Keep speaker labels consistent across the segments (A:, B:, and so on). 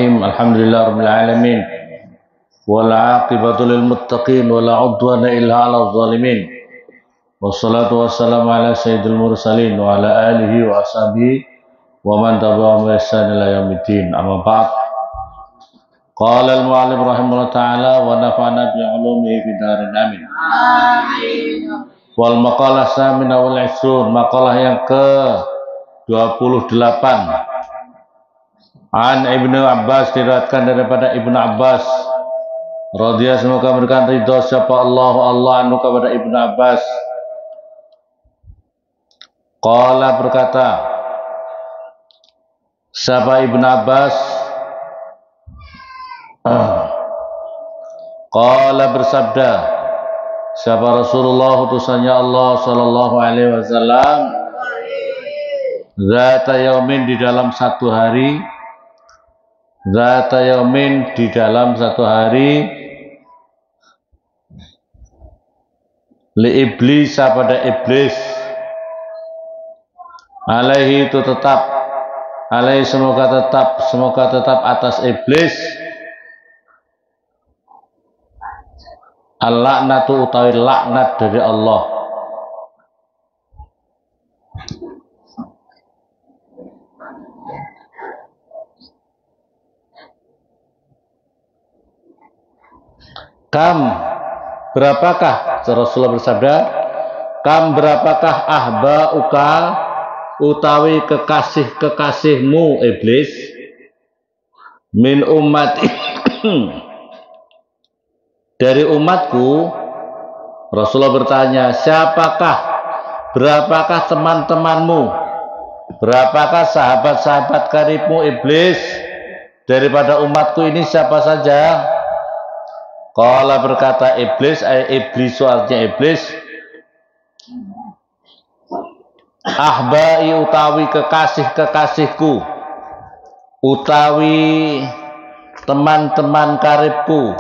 A: Alhamdulillah rabbil alamin wal aqibatu lil muttaqin wala udwana illa 'alal zalimin wassalatu wassalamu ala sayyidil mursalin wa ala alihi wa ashabihi wa man tabi'ahum bi ihsan ila yaumiddin amma ba'd. Qala al mu'allif rahimahullah ta'ala wa nafa'na bi 'ulumihi fid darin amin. Wal maqalah samina wal 'ishrun, maqalah yang ke 28. An Ibnu Abbas, diriwayatkan daripada Ibnu Abbas radhiyallahu semoga memberikan ridho siapa Allah anu kepada Ibnu Abbas. Qala berkata, siapa Ibnu Abbas? Qala bersabda, siapa Rasulullah utusannya Allah sallallahu alaihi wasallam, zata yaumin di dalam satu hari, zata yaumin di dalam satu hari, li iblis pada iblis, alaihi itu tetap, alaihi semoga tetap atas iblis, al-laknatu utawi laknat dari Allah. Kam berapakah, Rasulullah bersabda, kam berapakah ahba'uka utawi kekasih-kekasihmu iblis, min ummati dari umatku. Rasulullah bertanya, siapakah, berapakah teman-temanmu, berapakah sahabat-sahabat karibmu iblis daripada umatku ini, siapa saja? Qala berkata iblis, iblis artinya iblis, ahbai utawi kekasih-kekasihku, utawi teman-teman karibku,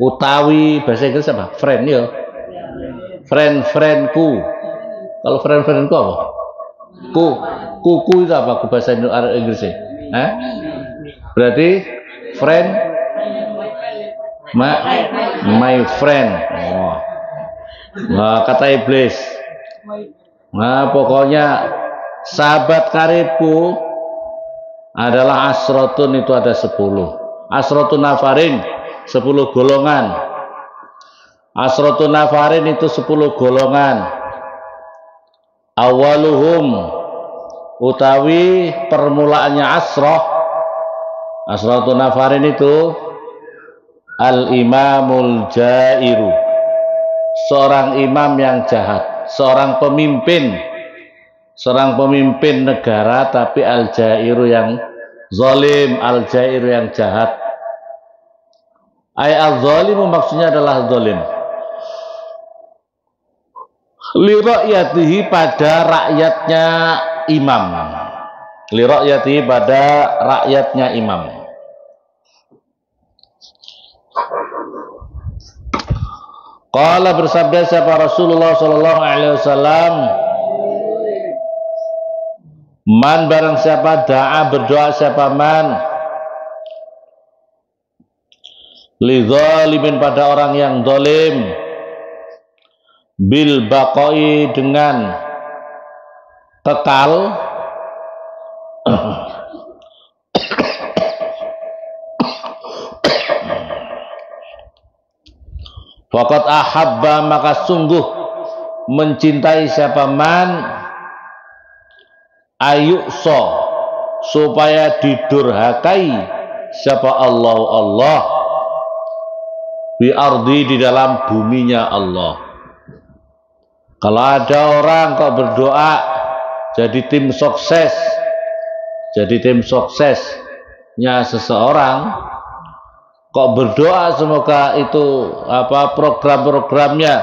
A: utawi bahasa Inggris apa? Friend ya. Friendku. Kalau friendku apa? Kuku itu apa? Ku bahasa Inggrisnya? Berarti friend, my friend. Oh. Nah, kata iblis. Nah, pokoknya sahabat karibku adalah asrotun, itu ada 10. Asrotun nafarin, 10 golongan. Asrotun nafarin itu 10 golongan. Awaluhum utawi permulaannya asrotun nafarin itu al-imamul jairu, seorang imam yang jahat, seorang pemimpin negara, tapi al-jairu yang zalim, al-jairu yang jahat. Ay al-zalimu maksudnya adalah zalim. Li rakyatihi, pada rakyatnya imam. Li rakyatihi, pada rakyatnya imam. Qala bersabda siapa Rasulullah sallallahu alaihi wasallam, man barang siapa, da'a berdoa siapa man, li zalimin pada orang yang zalim, bil baqai dengan kekal, faqad ahabba, maka sungguh mencintai siapa man, ayukso, supaya didurhakai siapa Allah bi ardi, di dalam buminya Allah. Kalau ada orang kok berdoa jadi tim suksesnya seseorang, kok berdoa semoga itu program-programnya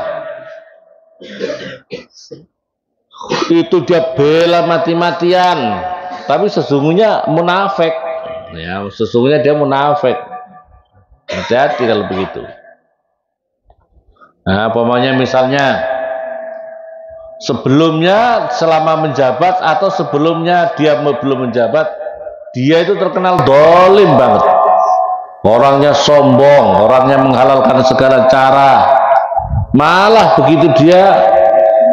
A: itu dia bela mati-matian, tapi sesungguhnya munafik. Ya, sesungguhnya dia munafik. Hati-hati kalau begitu. Nah, pokoknya misalnya sebelumnya selama menjabat atau sebelumnya dia belum menjabat, Dia itu terkenal dolim banget. Orangnya sombong, orangnya menghalalkan segala cara. Malah begitu dia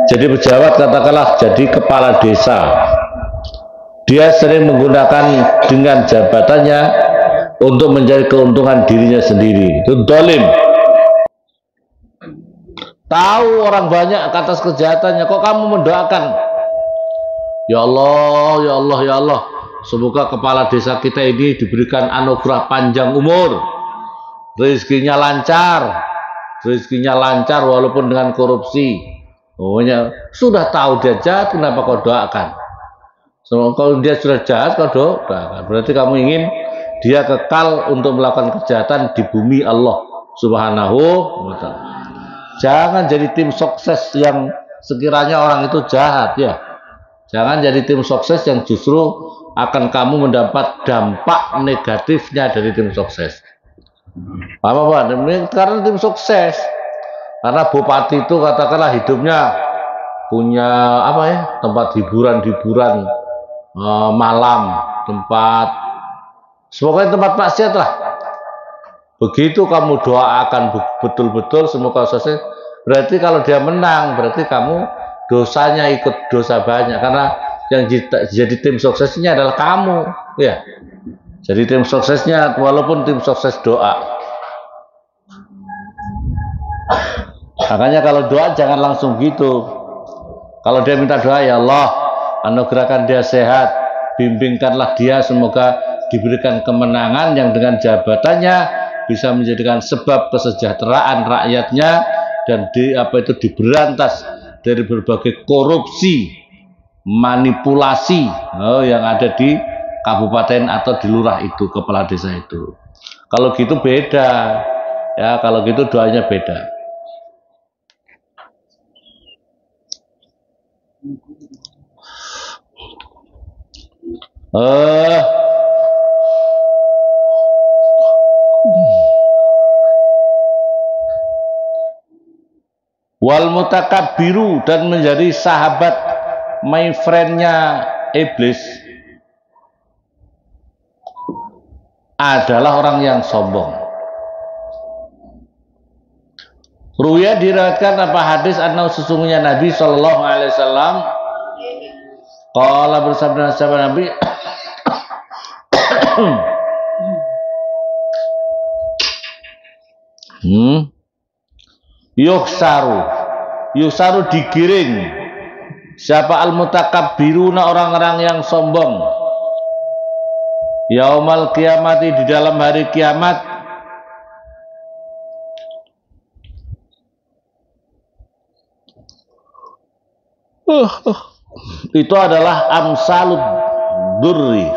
A: jadi pejabat, katakanlah jadi kepala desa, dia sering menggunakan dengan jabatannya untuk mencari keuntungan dirinya sendiri. Itu dolim. Tahu orang banyak atas kejahatannya, kok kamu mendoakan, ya Allah, ya Allah, ya Allah, semoga kepala desa kita ini diberikan anugerah panjang umur, rezekinya lancar walaupun dengan korupsi. Pokoknya sudah tahu dia jahat, kenapa kau doakan? So, kalau dia sudah jahat kau doakan, berarti kamu ingin dia kekal untuk melakukan kejahatan di bumi Allah Subhanahu wa ta'ala. Jangan jadi tim sukses yang sekiranya orang itu jahat, ya. Jangan jadi tim sukses yang justru akan kamu mendapat dampak negatifnya dari tim sukses. Apa Pak? Karena tim sukses. Karena bupati itu katakanlah hidupnya punya apa ya, tempat hiburan malam, tempat semoga tempat maksiat lah. Begitu kamu doakan betul-betul semoga sukses, berarti kalau dia menang berarti kamu dosanya ikut dosa banyak, karena yang jadi tim suksesnya adalah kamu, ya. Jadi tim suksesnya walaupun tim sukses doa. Makanya kalau doa jangan langsung gitu. Kalau dia minta doa, ya Allah, anugerahkan dia sehat, bimbingkanlah dia, semoga diberikan kemenangan yang dengan jabatannya bisa menjadikan sebab kesejahteraan rakyatnya dan diberantas dari berbagai korupsi, manipulasi yang ada di kabupaten atau di lurah itu, kepala desa itu. Kalau gitu beda, ya. Kalau gitu doanya beda. Wal mutakabbiru, dan menjadi sahabat my friend-nya iblis adalah orang yang sombong. Ruya diriwayatkan apa hadis anna sesungguhnya Nabi sallallahu alaihi wasallam qala, bersabda sahabat Nabi Yuhsaru digiring siapa al-mutakabbiruna, orang-orang yang sombong, yaumal kiamati, di dalam hari kiamat, itu adalah amsalud durri,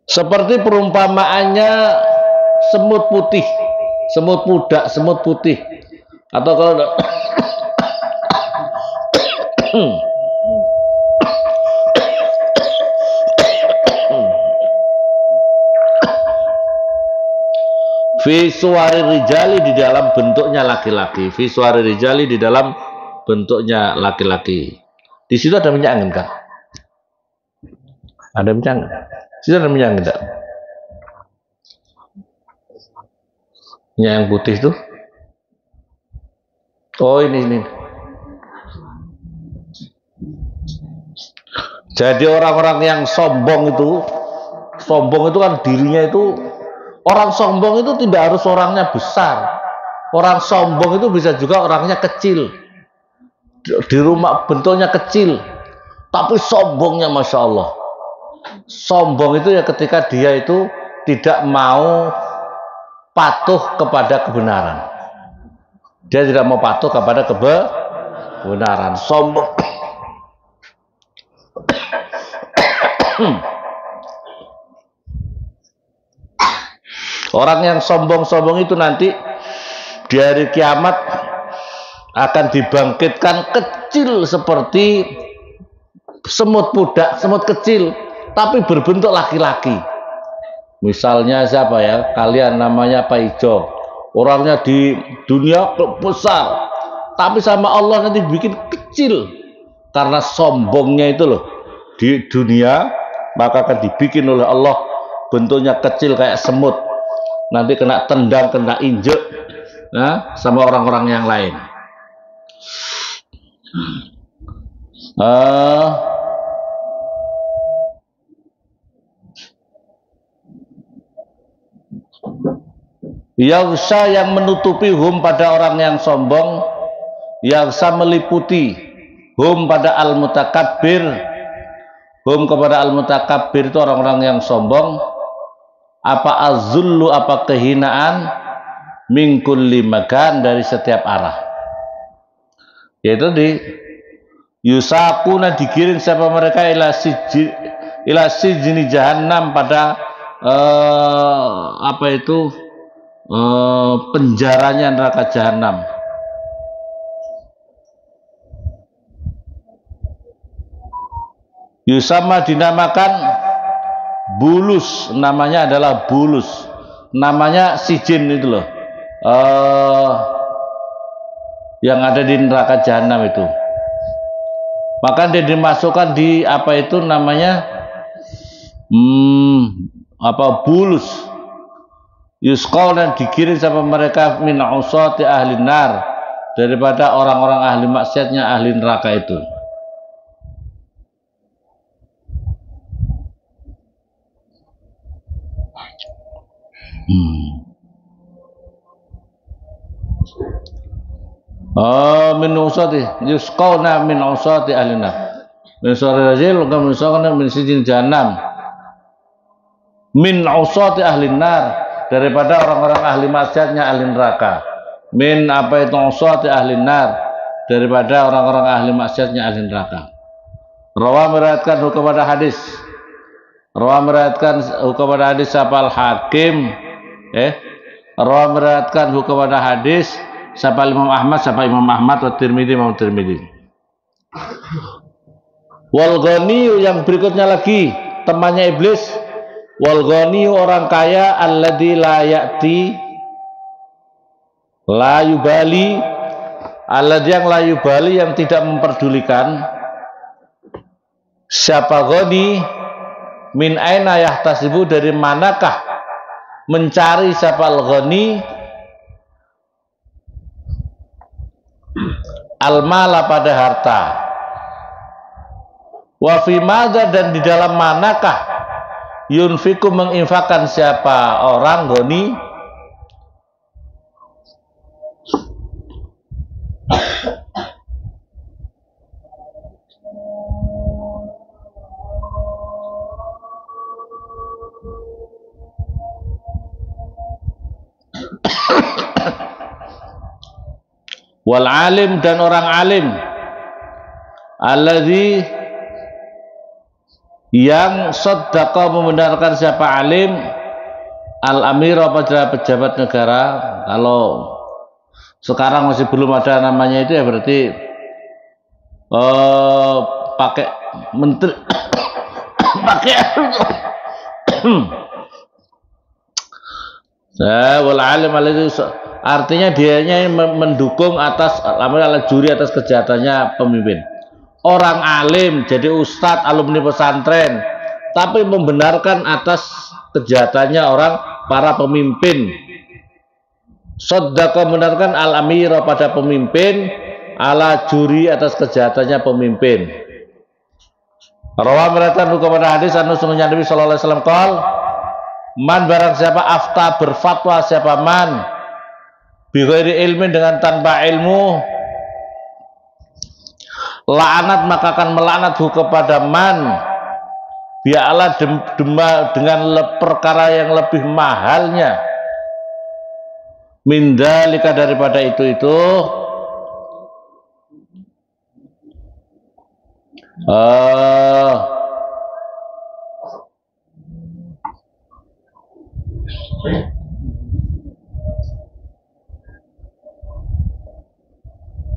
A: seperti perumpamaannya semut putih, semut muda, semut putih, atau kalau visuari rijali, di dalam bentuknya laki-laki, visuari rijali, di dalam bentuknya laki-laki. Di situ ada minyak angin kan? Ada minyak angin? Di situ ada minyak angin enggak? Minyak yang putih itu? Oh ini. Jadi orang-orang yang sombong itu kan dirinya itu, orang sombong itu tidak harus orangnya besar. Orang sombong itu bisa juga orangnya kecil. Di rumah bentuknya kecil, tapi sombongnya Masya Allah. Sombong itu ya ketika dia itu tidak mau patuh kepada kebenaran. Dia tidak mau patuh kepada kebenaran. Sombong. Orang yang sombong-sombong itu nanti di hari kiamat akan dibangkitkan kecil seperti semut muda, semut kecil, tapi berbentuk laki-laki. Misalnya siapa ya? Kalian namanya Pak Ijo. Orangnya di dunia besar, tapi sama Allah nanti bikin kecil. karena sombongnya itu loh di dunia, maka akan dibikin oleh Allah bentuknya kecil kayak semut, nanti kena tendang, kena injek, nah, sama orang-orang yang lain. Yaghsha yang menutupi hum pada orang yang sombong, yaghsha meliputi hum pada al-mutakabbir, hum kepada al-mutakabbir itu orang-orang yang sombong, apa azullu, apa kehinaan, min kulli makan, dari setiap arah, yaitu di yusakuna, digiring siapa mereka ila sijni jahannam, pada apa itu penjaranya neraka jahanam. Yusama dinamakan bulus, namanya adalah bulus, namanya sijin itu loh, yang ada di neraka jahanam itu. Maka dia dimasukkan di apa itu namanya bulus. Yusqauna, digiring sama mereka min usati ahli nar, daripada orang-orang ahli maksiatnya ahli neraka itu. Min usati yusqauna min usati ahli nar, min sura rajil kam yusqauna min sijin jahannam, min usati ahli nar, daripada orang-orang ahli maksiatnya ahli neraka. Min apa itu usati ahli nar, daripada orang-orang ahli maksiatnya ahli neraka. Rawa meriwayatkan kepada hadis, rawa meriwayatkan kepada hadis siapa al-Hakim, rawa meriwayatkan kepada hadis siapa Imam Ahmad, siapa Imam Ahmad, wa Tirmidzi, Imam Tirmidzi. Wal ghani, yang berikutnya lagi temannya iblis. Wal ghani, orang kaya, alladzi la ya'ti la yubali, alladzi yang la yubali, yang tidak memperdulikan. Siapa ghani? Min aina yahtasibu, dari manakah mencari siapa al-ghani? Al-mala, pada harta. Wa fi madza, dan di dalam manakah yunfiku, menginfakkan siapa orang goni? Wal alim, dan orang alim, alladzi, yang sedekah, membenarkan siapa alim, al-amir, pada pejabat negara. Kalau sekarang masih belum ada namanya itu, ya berarti pakai menteri pakai wal alim alladzi, artinya dianya mendukung atas juri atas kejahatannya pemimpin. Orang alim, jadi ustadz, alumni pesantren, tapi membenarkan atas kejahatannya orang para pemimpin. Sedekah, membenarkan al-amir, pada pemimpin, ala juri, atas kejahatannya pemimpin. Rawa meriwayatkan kepada hadis anu sungguhnya Nabi sallallahu alaihi wasallam qol, man, barang siapa, afta, berfatwa siapa man, bi ghairi ilmin, dengan tanpa ilmu, la'anat, maka akan melaknat kepada man, bi'ala, dengan perkara yang lebih mahalnya, min dzalika, daripada itu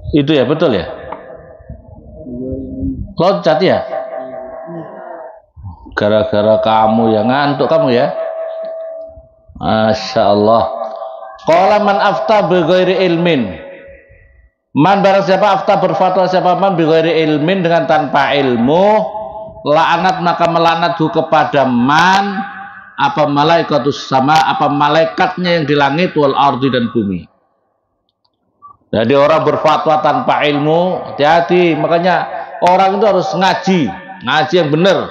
A: itu ya, betul ya, loncat ya, gara-gara kamu yang ngantuk kamu ya, Masya Allah. Qala man afta bi ghairi ilmin, Man barang siapa afta berfatwa siapa man bighairi ilmin dengan tanpa ilmu, la'anat maka melaknathu kepada man apa malaikatus sama, apa malaikatnya yang di langit wal ardi dan bumi. Jadi orang berfatwa tanpa ilmu, hati-hati. Makanya orang itu harus ngaji yang benar.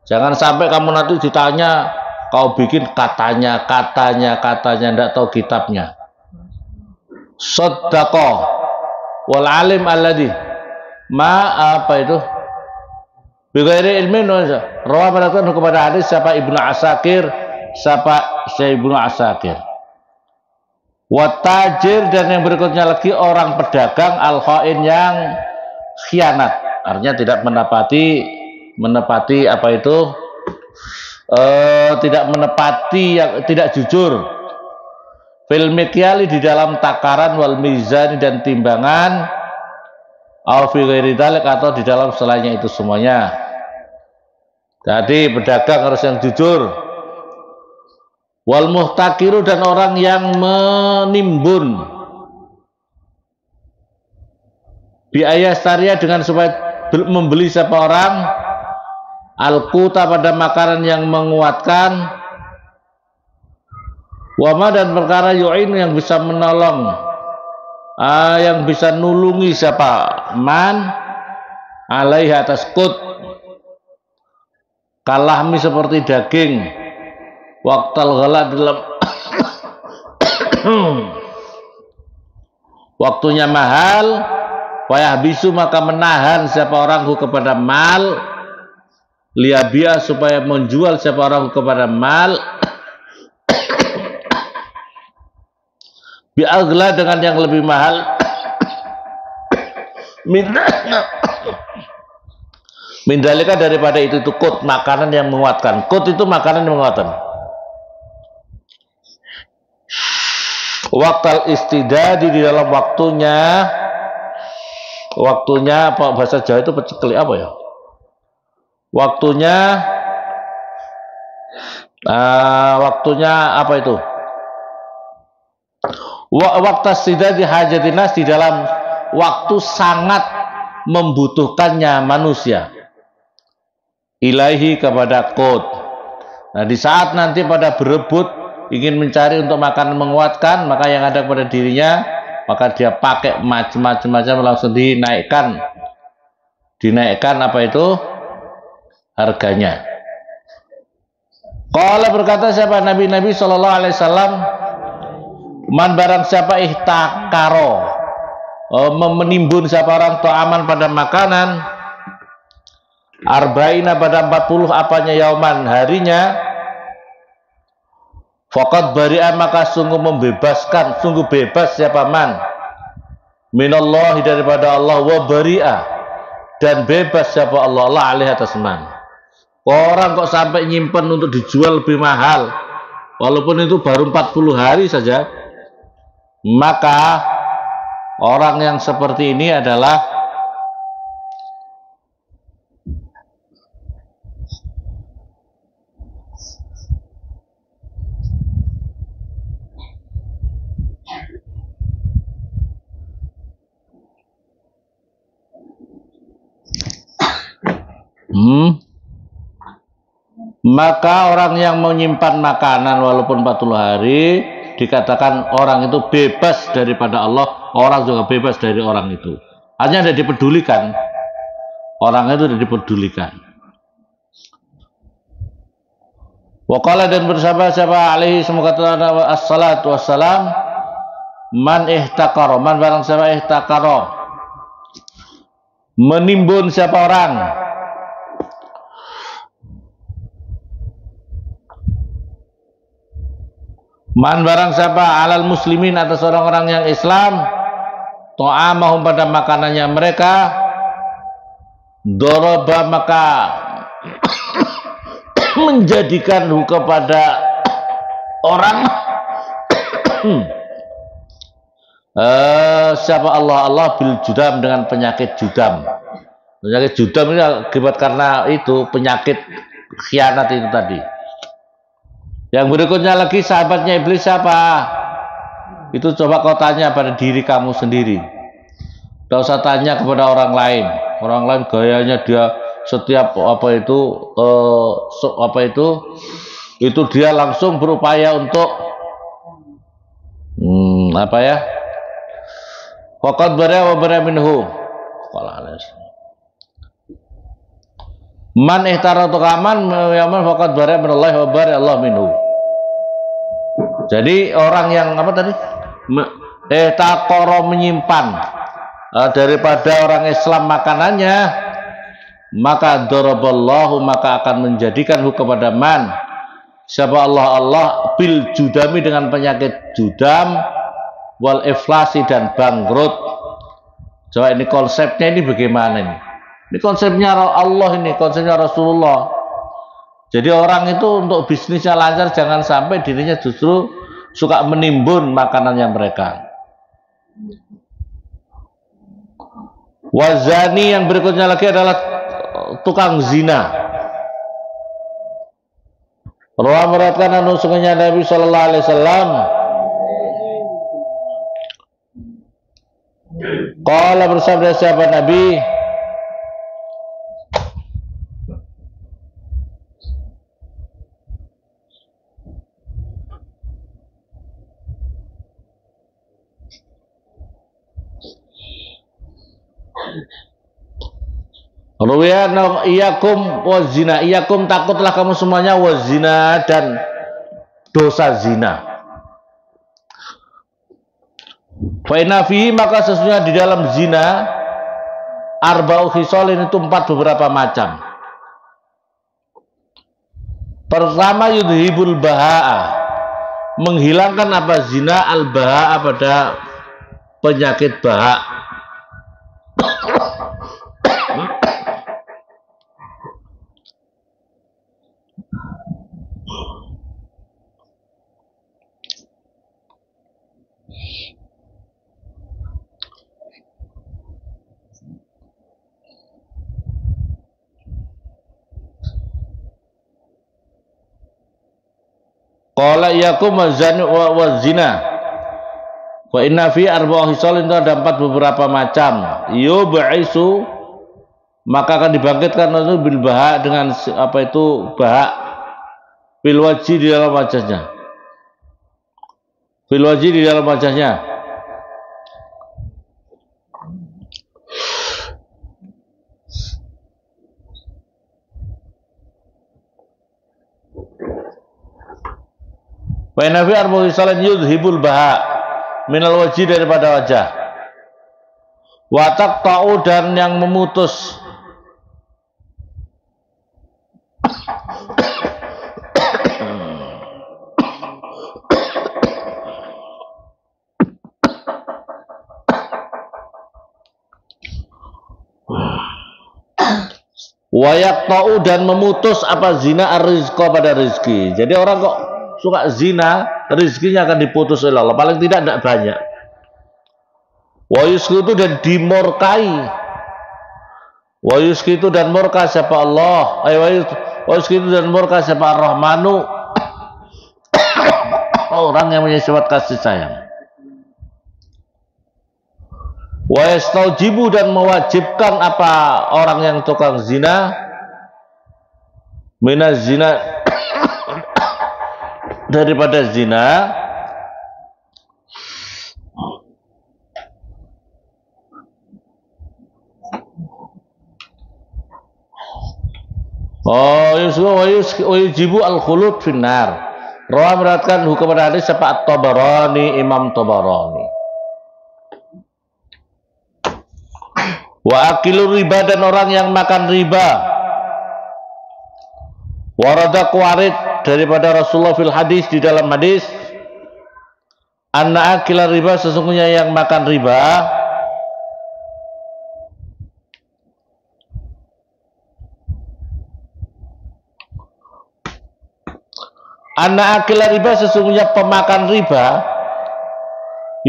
A: Jangan sampai kamu nanti ditanya, kau bikin katanya, tidak tahu kitabnya. Shaddaqah wal alim alladhi ma apa itu bighairi ilmin rawa meriwayatkan kepada hadis siapa Ibnu Asakir, siapa Ibnu Asakir. Wa tajir, dan yang berikutnya lagi orang pedagang al-khain yang khianat, artinya tidak menepati apa itu tidak menepati, yang tidak jujur. Fil mikyali, di dalam takaran, wal mizan, dan timbangan, au fi ghairi dzalik, atau di dalam selainnya itu semuanya. Jadi pedagang harus yang jujur. Wal muhtakiru, dan orang yang menimbun, biaya syariah, dengan supaya membeli siapa orang al-quta pada makanan yang menguatkan, wama, dan perkara yu'in yang bisa menolong, yang bisa nulungi siapa man alaihi atas qut, kalahmi seperti daging, waktal ghala dalam waktunya mahal, wayah bisu maka menahan siapa orangku kepada mal, liabia supaya menjual siapa orangku kepada mal, bi'agla dengan yang lebih mahal, mindalika daripada itu qut, makanan yang menguatkan. Qut itu makanan yang menguatkan. Waktal istidadi, di dalam waktunya apa bahasa Jawa itu pecekli apa ya? Waktunya apa itu? Waktu istidadi hajatinas, di dalam waktu sangat membutuhkannya manusia ilaihi kepada qut. Nah, di saat nanti pada berebut ingin mencari untuk makan menguatkan, maka yang ada pada dirinya, maka dia pakai macam-macam langsung dinaikkan apa itu harganya. Qala, berkata siapa Nabi sallallahu alaihi wasallam, man barang siapa ihtakaro, menimbun siapa orang ta'aman pada makanan, arba'ina pada 40 apanya yauman harinya, faqad bari'a maka sungguh membebaskan, sungguh bebas siapa man minallahi daripada Allah, wa bari'a dan bebas siapa Allah alaihi atas man. Orang kok sampai nyimpen untuk dijual lebih mahal walaupun itu baru 40 hari saja, maka orang yang seperti ini adalah maka orang yang menyimpan makanan walaupun 40 hari dikatakan orang itu bebas daripada Allah, orang juga bebas dari orang itu. Hanya tidak dipedulikan, orang itu tidak dipedulikan. Waqala, dan bersama siapa alaihi semoga assalatu wassalam, man ihtakaro, man barang siapa ihtakaro, menimbun siapa orang, man barang siapa alal muslimin atas orang-orang yang Islam, ta'amahum pada makanannya mereka, doroba maka menjadikan kepada orang siapa Allah bil judam, dengan penyakit judam. Penyakit judam ini akibat karena itu penyakit khianat itu tadi. Yang berikutnya lagi sahabatnya iblis siapa? Itu coba kau tanya pada diri kamu sendiri. Tidak usah tanya kepada orang lain. Orang lain gayanya dia setiap itu dia langsung berupaya untuk faqad bara wa bara minhu. Man ihtara tukaman yaman faqad bara minallahi wa bara Allah minhu. Jadi orang yang apa tadi? Takoro menyimpan daripada orang Islam makanannya, maka daraballahu, maka akan menjadikan kepada man siapa Allah bil judami, dengan penyakit judam, wal iflasi, dan bangkrut. Coba ini konsepnya ini bagaimana ini? Ini konsepnya Allah, ini konsepnya Rasulullah. Jadi orang itu untuk bisnisnya lancar jangan sampai dirinya justru suka menimbun makanannya mereka. Wazani, yang berikutnya lagi adalah tukang zina. Rawi meriwayatkan sungguhnya Nabi Shallallahu Alaihi Wasallam qala, bersabda siapa Nabi, Ruwiyan iyakum wazina, iyakum takutlah kamu semuanya, wazina, dan dosa zina. Fa inna fihi, maka sesungguhnya di dalam zina, arba'u khisalin, itu 4 beberapa macam. Pertama, yudhibul baha'a, menghilangkan apa zina, al baha'a, pada penyakit baha'. Qala iyakum wazani wa zina wa inna fi arba'ah hisal, itu ada 4 beberapa macam. Yub'isu, maka akan dibangkitkan itu bil baha, dengan apa itu baha, bil wajhi, di dalam wajahnya, bil wajhi, di dalam wajahnya. Wa inna fi arba'ah hisal yudhibul baha minal wajhi, daripada wajah. Wa taqta'u, dan yang memutus wa yaqta'u, dan memutus apa zina ar-rizqa, pada rizki. Jadi orang kok suka zina, rizkinya akan diputus oleh Allah, paling tidak banyak. Wa yusqitu, dan dimurkai. Wa yusqitu, dan murka siapa Allah, wa yusqitu, dan murka siapa Ar-Rahmanu, orang yang punya sifat kasih sayang. Wa yastaujibu, dan mewajibkan apa orang yang tukang zina, minaz zina, daripada zina, yujibu al-khulud finnar. Rawi meriwayatkan hukum hadis siapa At-Tabarani, Imam Tabarani. Wa akilur riba, dan orang yang makan riba. Warada qawarid, daripada Rasulullah fil hadis, di dalam hadis, anna akilar riba, sesungguhnya yang makan riba, anna akilar riba, sesungguhnya pemakan riba,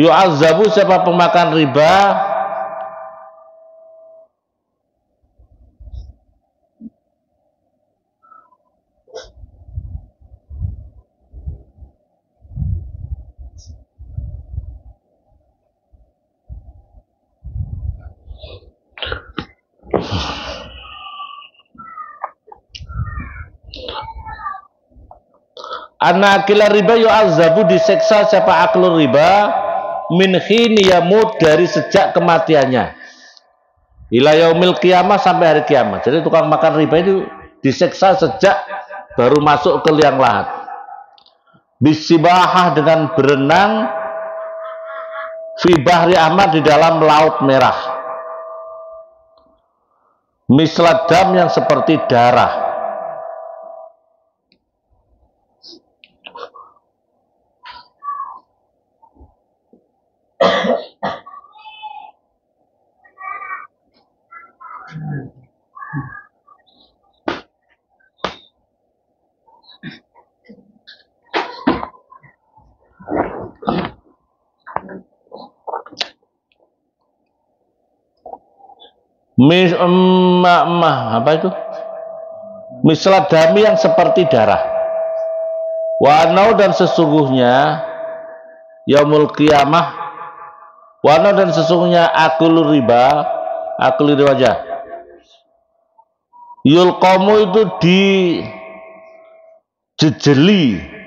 A: yu'azzabu, siapa pemakan riba, Anna akila riba yu'azzabu, diseksa siapa akil riba min khini yamut, dari sejak kematiannya, ila yaumil qiyamah, sampai hari kiamat. Jadi tukang makan riba itu diseksa sejak baru masuk ke liang lahat. Bisibahah, dengan berenang, fi bahri ahmar, di dalam laut merah, mislat dam, yang seperti darah. Apa itu? Mislat dami, yang seperti darah. Wanau, dan sesungguhnya yaumul qiyamah, wanau, dan sesungguhnya akul riba aja, yulqamu, itu dijejeli,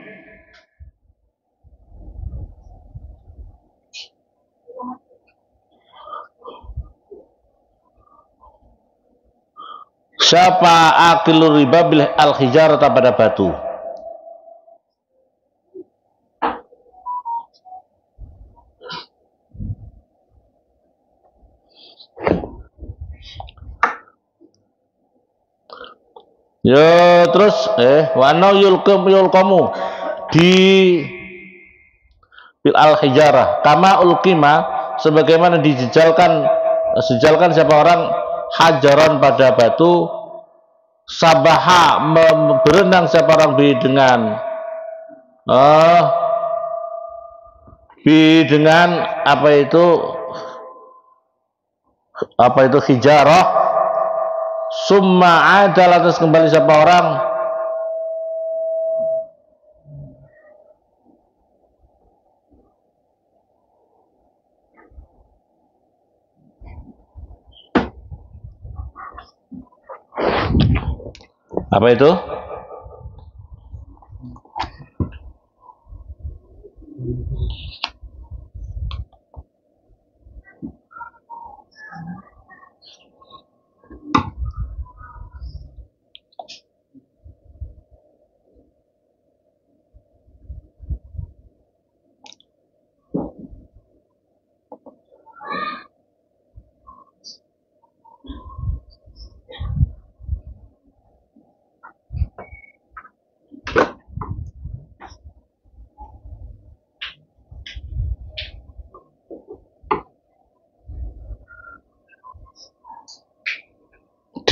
A: siapa akil riba bil al-hijarata, pada batu. Ya terus wanau yulqamu di bil al-hijarah kama ulqima, sebagaimana dijejalkan siapa orang hajaran, pada batu, sabaha, berenang siapa orang dengan apa itu hijarah, summa adal, atas kembali siapa orang apa itu?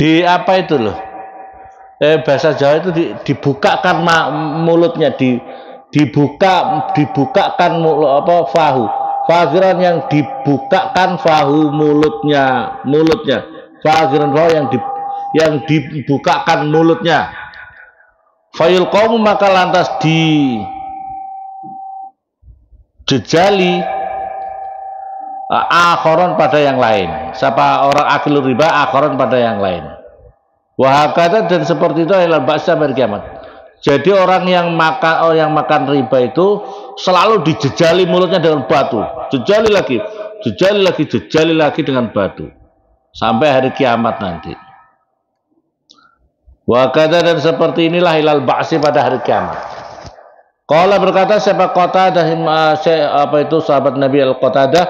A: Di apa itu loh? Bahasa Jawa itu dibukakan mulutnya, dibukakan fahu. Fahiran, yang dibukakan fahu, mulutnya. Fahiran fahu, yang dibukakan mulutnya. Fayul qawmu, maka lantas dijejali akhoron, pada yang lain. Siapa orang akil riba, akhoron, pada yang lain. Wahakata, dan seperti itu adalah baksa hari kiamat. Jadi orang yang makan riba itu selalu dijejali mulutnya dengan batu, jejali lagi dengan batu sampai hari kiamat nanti. Wahakata, dan seperti inilah hilal ba'si, pada hari kiamat. Qala, berkata siapa Qatadah, sahabat Nabi Al-Qatadah,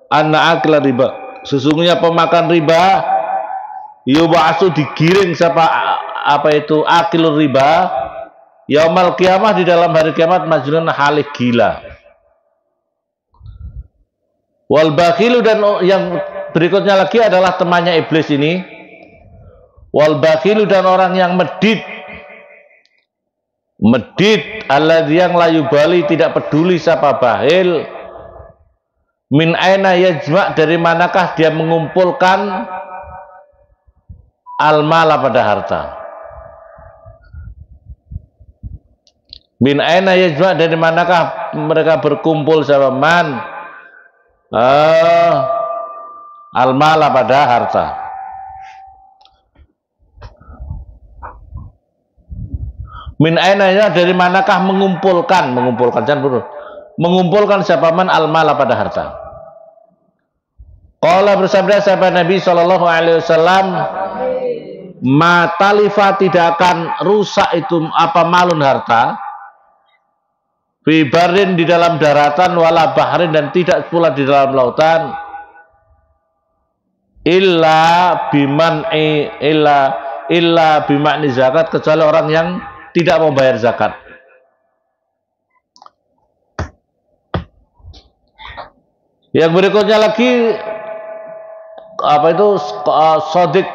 A: anna akla riba, sesungguhnya pemakan riba, yub'atsu, digiring siapa akil riba, yaumal qiyamah, di dalam hari kiamat, majnun, halih gila. Wal bakhilu, dan yang berikutnya lagi adalah temannya iblis ini. Wal bakhilu, dan orang yang medit, alladzi, yang layu bali, tidak peduli siapa bakhil, min aina yajma', dari manakah dia mengumpulkan al-mala, pada harta. Min aina yajma', dari manakah mereka berkumpul siapa man al-mala, pada harta. Min ainanya dari manakah mengumpulkan jangan betul. Mengumpulkan siapa man al-mala pada harta. Qala bersabda sahabat Nabi sallallahu alaihi wasallam, ma talifa tidak akan rusak itu apa malun harta fi barin di dalam daratan wala bahrin dan tidak pula di dalam lautan illa bima'ni zakat kecuali orang yang tidak mau bayar zakat. Yang berikutnya lagi apa itu sodik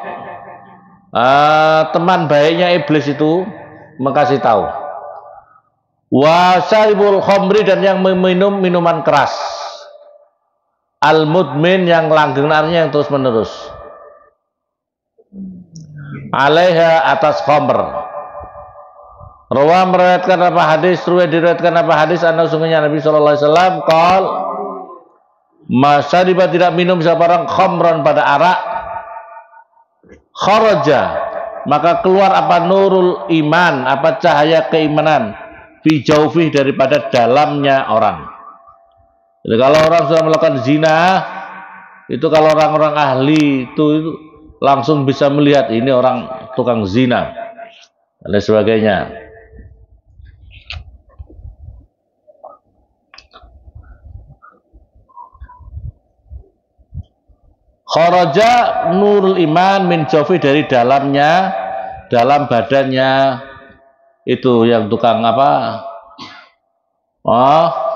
A: teman baiknya iblis itu mengasih tahu wasaribul khomri dan yang meminum minuman keras al mudmin yang langgenarnya yang terus menerus alaiha atas khomer. Rawa meriwayatkan apa hadis diriwayatkan apa hadis anda sungguhnya Nabi sallallahu alaihi wasallam qol masyariba tidak minum siapa orang khomron pada arak kharaja maka keluar apa nurul iman apa cahaya keimanan fi jaufi daripada dalamnya orang. Jadi kalau orang sudah melakukan zina itu kalau orang-orang ahli itu langsung bisa melihat ini orang tukang zina dan sebagainya. Kharaja nurul iman min jaufi dari dalamnya, dalam badannya itu yang tukang apa?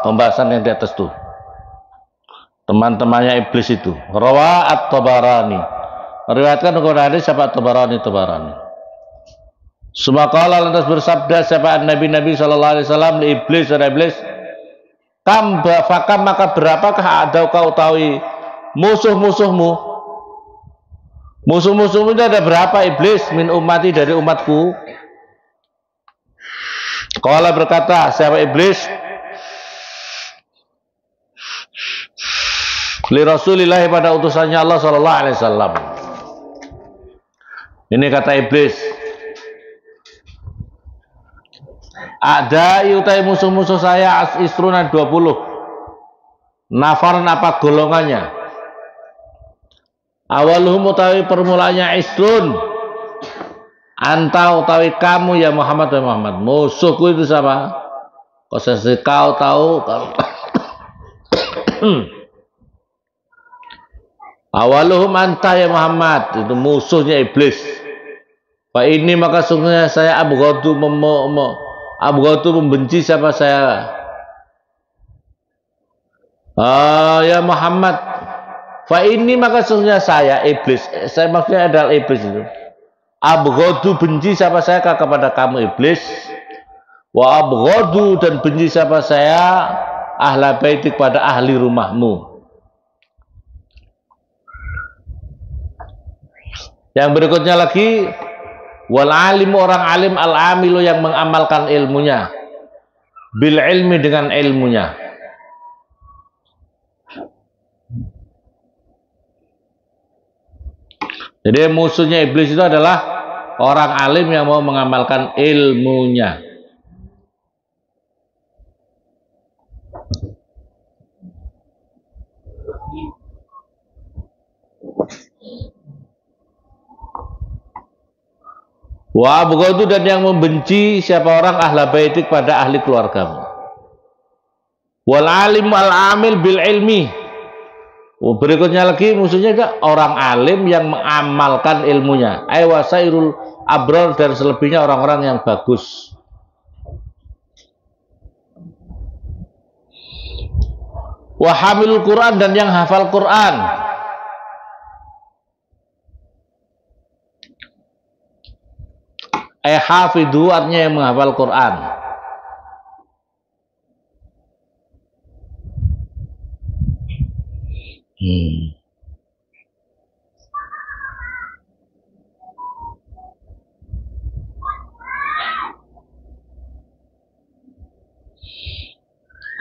A: Pembahasan yang di atas tuh. Teman-temannya iblis itu. Rawa at-Tabarani. Meriwayatkan kepada hadis siapa Tabarani. Sumakala lantas bersabda siapa Nabi sallallahu alaihi wasallam li iblis ada iblis. Fakam maka berapakah ada kau tahu musuh-musuhmu? Musuh-musuhmu itu ada berapa iblis min ummati dari umatku? Qala berkata siapa iblis li Rasulillah pada utusannya Allah sallallahu alaihi wasallam. Ini kata iblis. Ada utai musuh-musuh saya isruna 20. Nafaran apa golongannya? Awaluhum utawi permulaannya isrun. Anta utawi kamu ya Muhammad musuhku itu siapa? Posisi kau tahu kalau awaluhum anta ya Muhammad itu musuhnya iblis. Pak ini maka sungguhnya saya abghadu membenci siapa saya? Ya Muhammad. Fa ini maka sungguhnya saya iblis. Saya maksudnya adalah iblis itu. Abghadu benci siapa saya kepada kamu iblis. Wa abghadu dan benci siapa saya ahla baitik pada ahli rumahmu. Yang berikutnya lagi wal alimu orang alim al amilu yang mengamalkan ilmunya bil ilmi dengan ilmunya. Jadi musuhnya iblis itu adalah orang alim yang mau mengamalkan ilmunya. Wa abghadu dan yang membenci siapa orang ahla baitik pada ahli keluargamu. Wal alim al amil bil ilmi. Berikutnya lagi musuhnya juga orang alim yang mengamalkan ilmunya. Ay wasairul abrar dan selebihnya orang-orang yang bagus. Wa hamilul Quran dan yang hafal Quran. Ay hafidhu artinya yang menghafal Quran.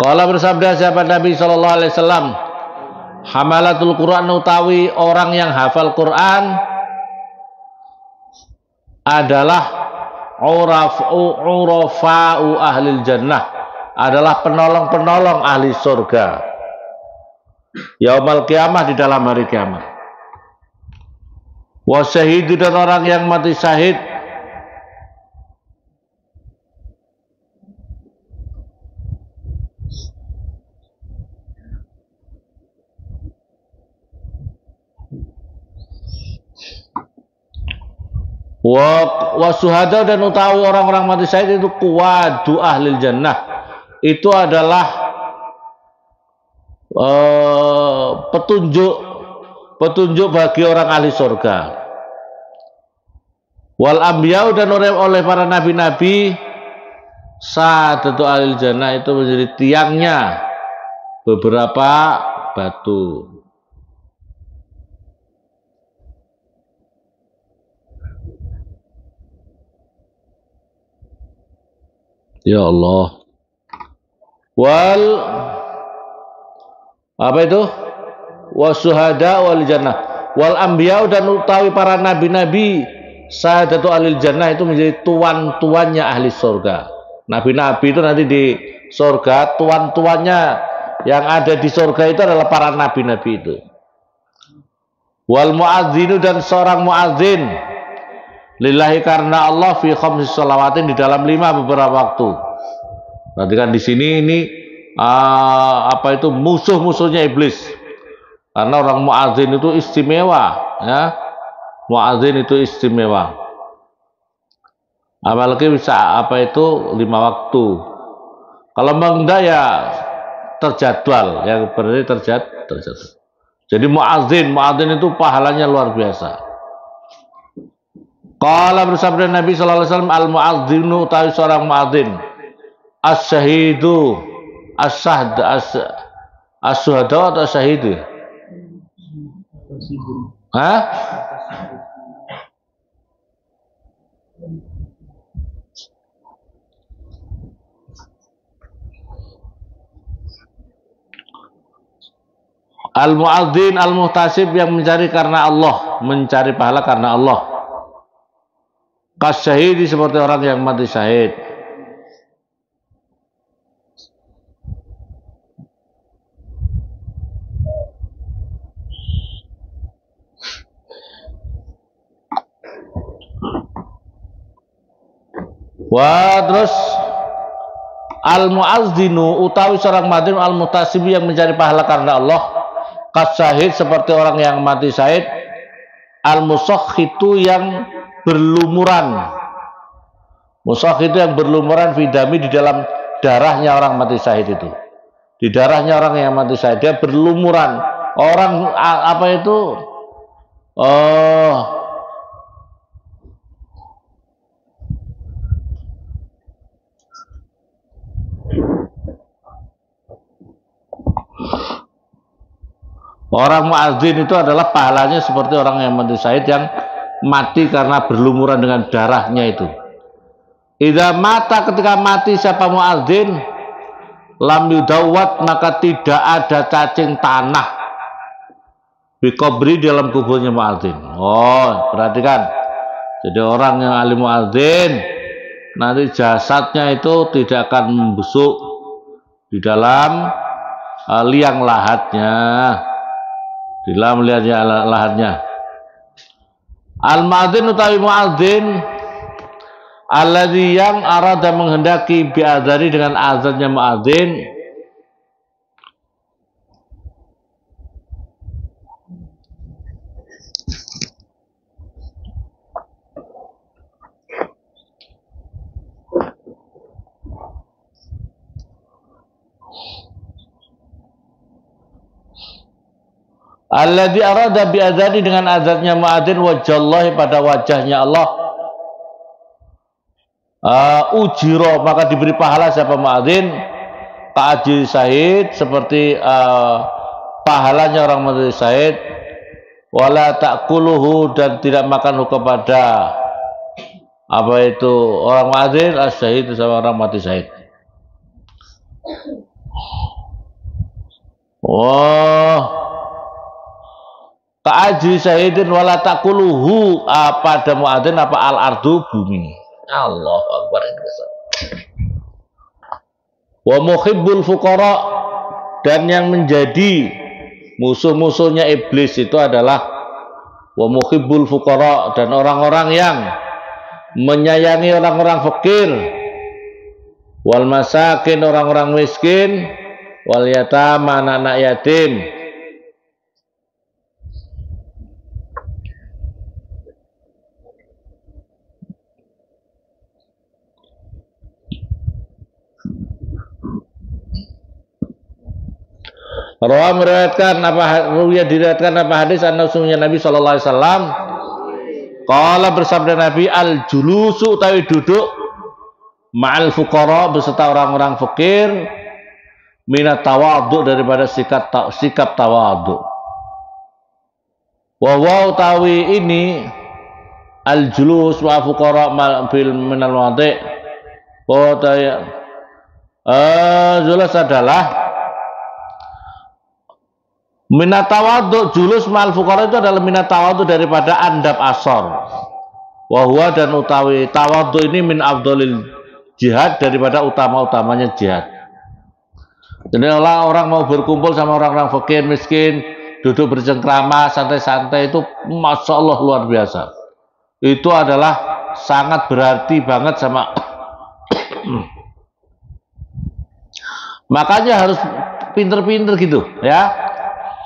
A: Qala bersabda siapa Nabi sallallahu alaihi wasallam, hamalatul Quran utawi orang yang hafal Quran adalah urafa'u ahlil jannah, adalah penolong-penolong ahli surga yaumal kiamah, di dalam hari kiamat. Wa syahidu, dan orang yang mati syahid, wa suhada, dan utawi orang-orang mati syahid itu kuwadu ahlil jannah, itu adalah petunjuk bagi orang ahli surga. Wal anbiya'u, dan oleh para nabi-nabi, sa'adatu ahlil jannah, itu menjadi tiangnya beberapa batu. Ya Allah. Wal apa itu? Wasuhada wal jannah. Wal anbiya, dan utawi para nabi-nabi, sa'adatu ahlil jannah, itu menjadi tuan-tuannya ahli surga. Nabi-nabi itu nanti di surga, tuan-tuannya yang ada di surga itu adalah para nabi-nabi itu. Wal muadzinu, dan seorang muadzin, lillahi, karena Allah, fi khamsi shalawatin, di dalam 5 beberapa waktu. Perhatikan di sini, ini apa itu musuh-musuhnya iblis. Karena orang muadzin itu istimewa, ya. Muadzin itu istimewa. Apalagi bisa apa itu 5 waktu. Kalau enggak ya terjadwal, yang berarti terjadwal. Jadi muadzin itu pahalanya luar biasa. Qala, bersabda Nabi sallallahu alaihi wasallam, al muadzinu, utawi seorang muadzin, as-syahidu, as-syahd, as-syuhada atau syahidu? Hah? Al-muadzin al-muhtasib, yang mencari karena Allah, mencari pahala karena Allah. Kasyahidi, seperti orang yang mati syahid. Wah, terus al-muazzinu, utawi seorang muadzin al-muhtasib, yang mencari pahala karena Allah. Kasyahid, seperti orang yang mati syahid. Al-musakhitu, yang berlumuran. Musakh itu yang berlumuran, fidami, di dalam darahnya orang mati syahid itu. Di darahnya orang yang mati syahid, dia berlumuran. Orang apa itu? Orang muadzin itu adalah pahalanya seperti orang yang mati syahid, yang mati karena berlumuran dengan darahnya itu. Idza mata, ketika mati siapa muadzin, lam yudawat, maka tidak ada cacing tanah bikobri, dalam kuburnya muadzin. Oh, perhatikan. Jadi orang yang ahli muadzin, nanti jasadnya itu tidak akan membusuk di dalam liang lahatnya. Di dalam liang lahatnya. Al-muadzin, utawi muadzin, alladzi, yang arada, menghendaki, bi'adzani, dengan azannya muadzin, alladzi arada bi'adzani, dengan azannya muadzin, wajallahi, pada wajahnya Allah, ujiro, maka diberi pahala siapa muadzin, ta'ajil syahid, seperti pahalanya orang mati syahid. Wala ta'kuluhu, dan tidak makan kepada apa itu orang muadzin, as-syahid, sama orang mati syahid. Ta'ajil syahidin wala ta'kuluhu, pada muadzin apa al-ardu, bumi. Allahu Akbar. Wa muhibbul fuqara, dan yang menjadi musuh-musuhnya iblis itu adalah wa muhibbul fuqara, dan orang-orang yang menyayangi orang-orang fakir, wal masakin, orang-orang miskin, wal yatama, anak-anak yatim. Rawa meriwayatkan apa hadis an-nabiy Nabi sallallahu alaihi wasallam qala, bersabda Nabi, al julusu utawi duduk ma'al fuqara, beserta orang-orang fakir, minat tawadhu, daripada sikap tawadhu. Wa utawi ini al julus wa fuqara bil minal wadi', wa julus adalah minat tawadhu. Julus ma'al fuqara itu adalah minat tawadhu, daripada andap asor. Wa huwa, dan utawi tawadhu ini min afdhalil jihad, daripada utama-utamanya jihad. Jadi orang mau berkumpul sama orang-orang fakir miskin, duduk bercengkrama santai-santai, itu masya Allah luar biasa. Itu adalah sangat berarti banget sama makanya harus pinter-pinter gitu ya.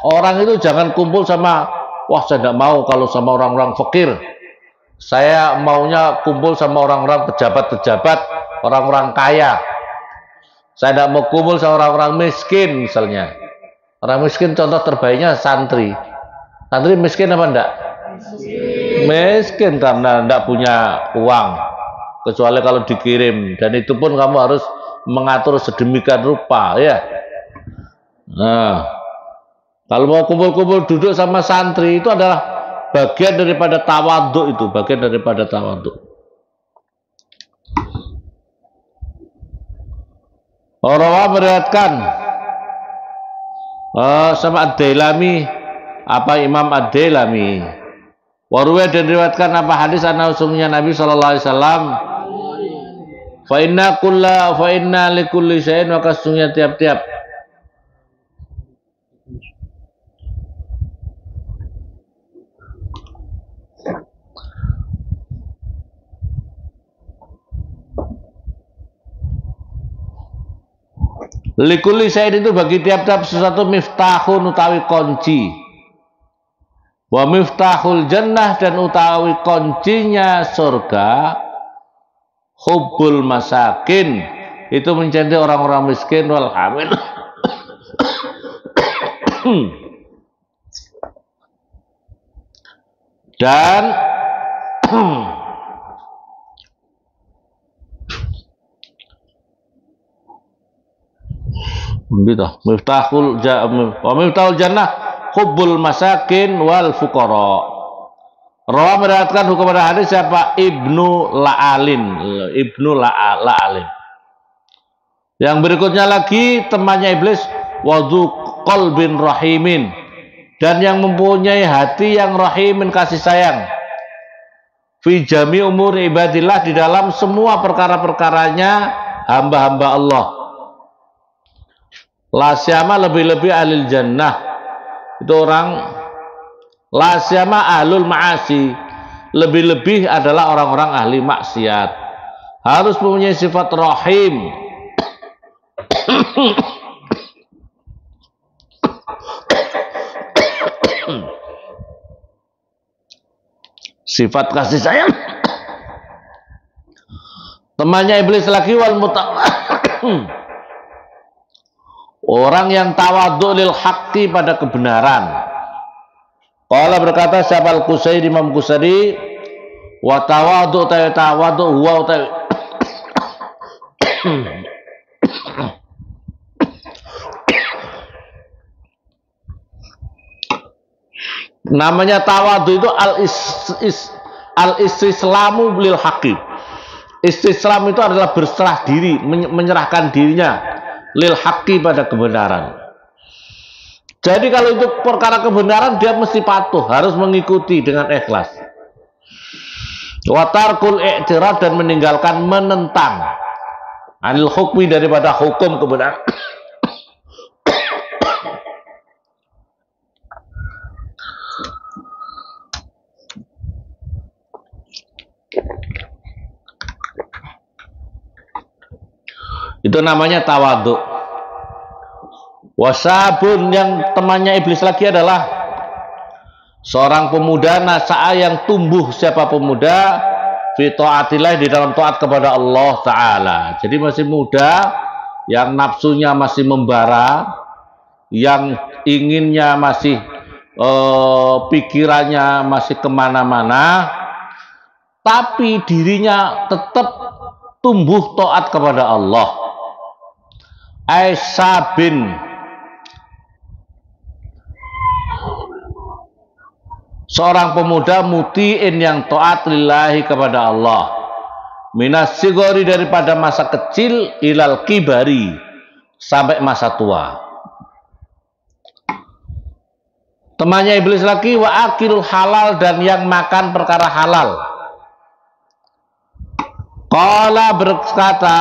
A: Orang itu jangan kumpul sama, wah saya tidak mau kalau sama orang-orang fakir. Saya maunya kumpul sama orang-orang pejabat-pejabat, orang-orang kaya. Saya tidak mau kumpul sama orang-orang miskin misalnya. Orang miskin contoh terbaiknya santri. Santri miskin apa enggak? Miskin karena enggak punya uang. Kecuali kalau dikirim. Dan itu pun kamu harus mengatur sedemikian rupa ya. Nah, kalau mau kumpul-kumpul duduk sama santri, itu adalah bagian daripada tawadhu, itu bagian daripada tawadhu. Rawa meriwayatkan sama Ad-Dailami, apa Imam Ad-Dailami. Warwa, dan diriwayatkan apa hadis an-nabiy Nabi sallallahu alaihi wasallam, fa inna likulli syai'in, maka sesungguhnya tiap-tiap likuli syai'in, itu bagi tiap-tiap sesuatu miftahun, utawi kunci. Wa miftahul jannah, dan utawi kuncinya surga, hubbul masakin, itu mencintai orang-orang miskin, wal hamil dan miftahul jannah hubbul masakin wal fuqara. Rawa meriwayatkan hukum pada hadis siapa? Ibnu La'alin. Yang berikutnya lagi temannya iblis, wadhu qalbin rahimin, dan yang mempunyai hati yang rahimin, kasih sayang, fi jami umur ibadillah, di dalam semua perkara-perkaranya hamba-hamba Allah. La syama, lebih-lebih ahlul jannah, itu orang la syama ahlul ma'asi, lebih-lebih adalah orang-orang ahli maksiat, harus mempunyai sifat rahim. Sifat kasih sayang. Temannya iblis lagi, wal orang yang tawadhu lil haqqi, pada kebenaran. Qala, berkata siapa Al-Qusairi, Imam Qusairi, wa tawadhu huwa namanya tawadhu itu al-istislamu lil haqqi. Istislam itu adalah berserah diri, menyerahkan dirinya lil haqqi, pada kebenaran. Jadi kalau itu perkara kebenaran, dia mesti patuh, harus mengikuti dengan ikhlas. Wa tarkul i'tirad, dan meninggalkan menentang, anil hukmi, daripada hukum kebenaran. Itu namanya tawadhu. Wasabun, yang temannya iblis lagi adalah seorang pemuda nasa'a, yang tumbuh siapa pemuda fi ta'atillah, di dalam taat kepada Allah Ta'ala. Jadi masih muda, yang nafsunya masih membara, yang inginnya masih pikirannya masih kemana-mana, tapi dirinya tetap tumbuh taat kepada Allah. Aisabin, seorang pemuda mutiin, yang taat lillahi, kepada Allah, minas sigori, daripada masa kecil, ilal kibari, sampai masa tua. Temannya iblis lagi, wa akilul halal, dan yang makan perkara halal. Qala, berkata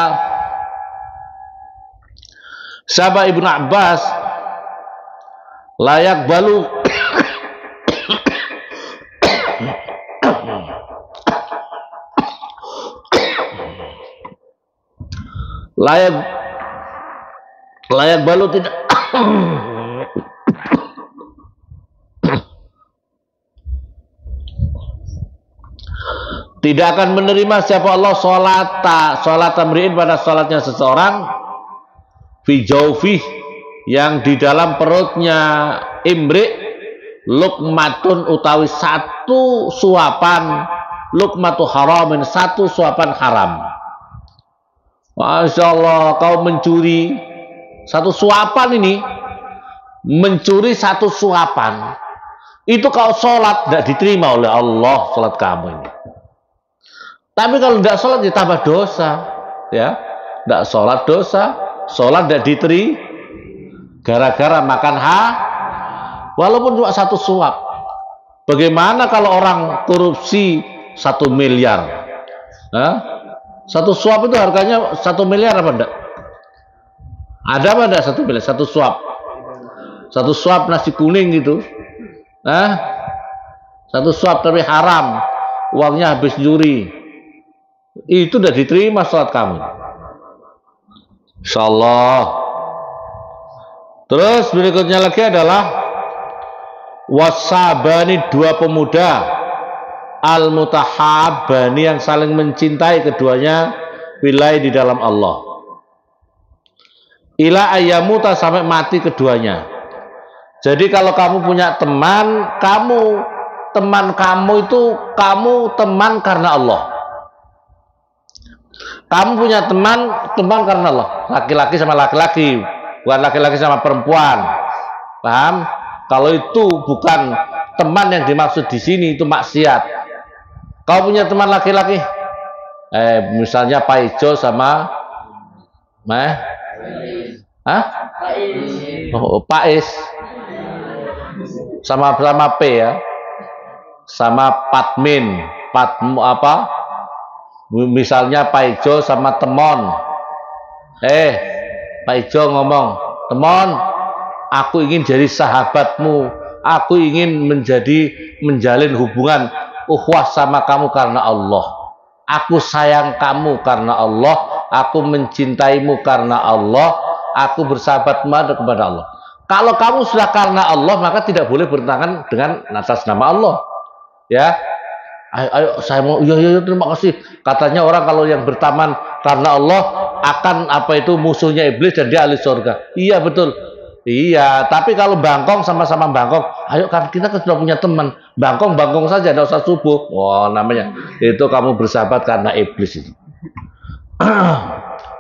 A: sahabat Ibnu Abbas, layak balu layak balu tidak tidak akan menerima siapa Allah sholat tamri'in, pada sholatnya seseorang, fi jaufih, yang di dalam perutnya imri, lukmatun, utawi satu suapan, lukmatu haramin, satu suapan haram. Masya Allah, kau mencuri satu suapan, ini mencuri satu suapan, itu kau sholat tidak diterima oleh Allah sholat kamu ini. Tapi kalau tidak sholat ditambah dosa, ya, tidak sholat dosa, sholat tidak diterima gara-gara makan walaupun cuma satu suap. Bagaimana kalau orang korupsi 1 miliar? Satu suap itu harganya 1 miliar apa enggak? Ada apa enggak 1 miliar? Satu suap nasi kuning gitu. Satu suap tapi haram, uangnya habis juri. Itu udah diterima sholat kamu, insyaallah. Terus berikutnya lagi adalah wasabani, 2 pemuda, al mutahabbani, yang saling mencintai keduanya, bilai, di dalam Allah, ila ayyamuta, sampai mati keduanya. Jadi kalau kamu punya teman, teman kamu itu kamu teman karena Allah. Kamu punya teman karena Allah. Laki-laki sama laki-laki, bukan laki-laki sama perempuan. Paham? Kalau itu bukan teman yang dimaksud di sini, itu maksiat. Kau punya teman laki-laki, misalnya Pak Ijo sama Pak Is, sama P ya, sama Patmin, misalnya Pak Ijo sama Temon. Pak Ijo ngomong, Temon, aku ingin jadi sahabatmu, aku ingin menjalin hubungan ukhuwah sama kamu karena Allah, aku sayang kamu karena Allah, aku mencintaimu karena Allah, aku bersahabat kepada Allah. Kalau kamu sudah karena Allah, maka tidak boleh bertentangan dengan atas nama Allah, ya. Ayo saya mau, iya terima kasih. Katanya orang kalau yang berteman karena Allah akan musuhnya iblis dan dia ahli surga. Iya betul. Iya, tapi kalau bangkong sama-sama bangkong, ayo kan kita sudah punya teman, bangkong saja, tidak usah subuh. Wah, namanya itu kamu bersahabat karena iblis itu.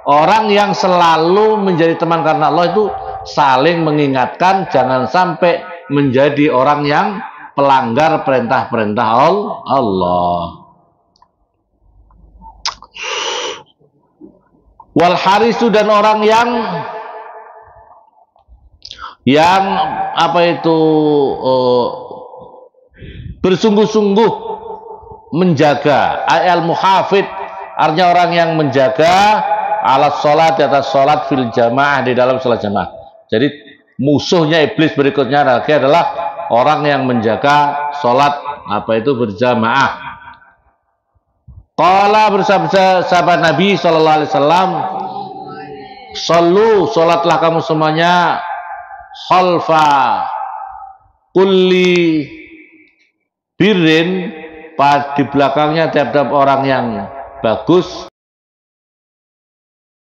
A: Orang yang selalu menjadi teman karena Allah itu saling mengingatkan, jangan sampai menjadi orang yang pelanggar perintah-perintah Allah. Wal harisu, dan orang yang bersungguh-sungguh menjaga, al muhafid artinya orang yang menjaga alat sholat, di atas sholat fil jamaah, di dalam sholat jamaah. Jadi musuhnya iblis berikutnya lagi adalah orang yang menjaga sholat apa itu berjamaah. Qala bersabda sahabat Nabi sallallahu alaihi wasallam, "Shallu, salatlah kamu semuanya khalfa kulli birrin, di belakangnya tiap-tiap orang yang bagus,